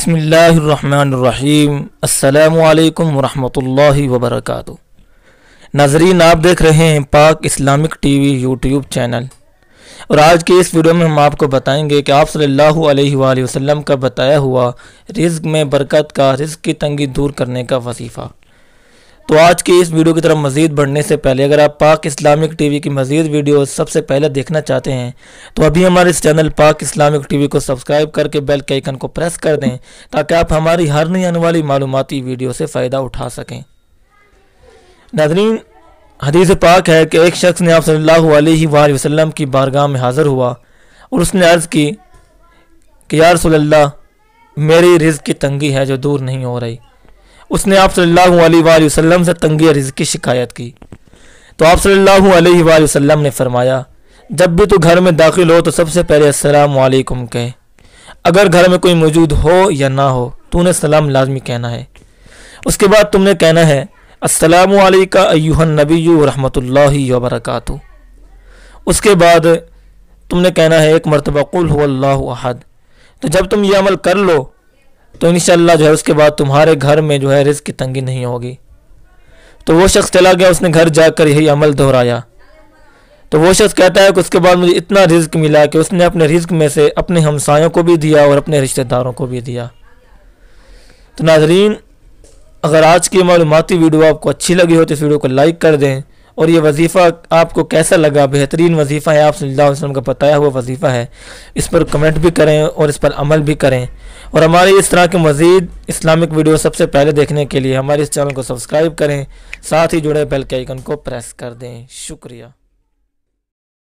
बिस्मिल्लाहिर्रहमानिर्रहीम। अस्सलामुअलैकुम वरहमतुल्लाहि वबरकातुहू। नाज़रीन, आप देख रहे हैं पाक इस्लामिक टीवी यूट्यूब चैनल, और आज के इस वीडियो में हम आपको बताएंगे कि आप सल्लल्लाहु अलैहि वसल्लम का बताया हुआ रिज़्क में बरकत का, रिज़्क की तंगी दूर करने का वजीफ़ा। तो आज के इस वीडियो की तरफ मज़ीद बढ़ने से पहले अगर आप पाक इस्लामिक टीवी की मज़ीद वीडियो सबसे पहले देखना चाहते हैं तो अभी हमारे इस चैनल पाक इस्लामिक टीवी को सब्सक्राइब करके बेल के आइकन को प्रेस कर दें ताकि आप हमारी हर नई आने वाली मालूमाती वीडियो से फ़ायदा उठा सकें। नाज़रीन, हदीस पाक है कि एक शख्स ने आप सल्लल्लाहु अलैहि वसल्लम की बारगाह में हाज़िर हुआ और उसने अर्ज़ की कि या रसूलल्लाह, मेरी रिज़्क की तंगी है जो दूर नहीं हो रही। उसने आप सल्लल्लाहु अलैहि वसल्लम से तंगी रिज़्क की शिकायत की तो आप सल्लल्लाहु अलैहि वसल्लम ने फरमाया, जब भी तू घर में दाखिल हो तो सबसे पहले अस्सलामु अलैकुम कहे। अगर घर में कोई मौजूद हो या ना हो, तूने सलाम लाजमी कहना है। उसके बाद तुमने कहना है अस्सलामु अलैका अय्युहन नबिय्यु रहमतुल्लाहि व बरकातुहू। उसके बाद तुमने कहना है एक मरतबा कुल हुवल्लाहु अहद। तो जब तुम ये अमल कर लो तो इंशाअल्लाह जो है उसके बाद तुम्हारे घर में जो है रिज़्क की तंगी नहीं होगी। तो वो शख्स चला गया, उसने घर जाकर यही अमल दोहराया। तो वो शख्स कहता है कि उसके बाद मुझे इतना रिज़्क मिला कि उसने अपने रिज़्क में से अपने हमसायों को भी दिया और अपने रिश्तेदारों को भी दिया। तो नाज़रीन, अगर आज की मालूमाती वीडियो आपको अच्छी लगी हो तो इस वीडियो को लाइक कर दें, और ये वजीफ़ा आपको कैसा लगा, बेहतरीन वजीफ़ा है, आप सल्लल्लाहु अलैहि वसल्लम का बताया हुआ वजीफ़ा है, इस पर कमेंट भी करें और इस पर अमल भी करें। और हमारे इस तरह के मज़ीद इस्लामिक वीडियो सबसे पहले देखने के लिए हमारे इस चैनल को सब्सक्राइब करें, साथ ही जुड़े बेल के आइकन को प्रेस कर दें। शुक्रिया।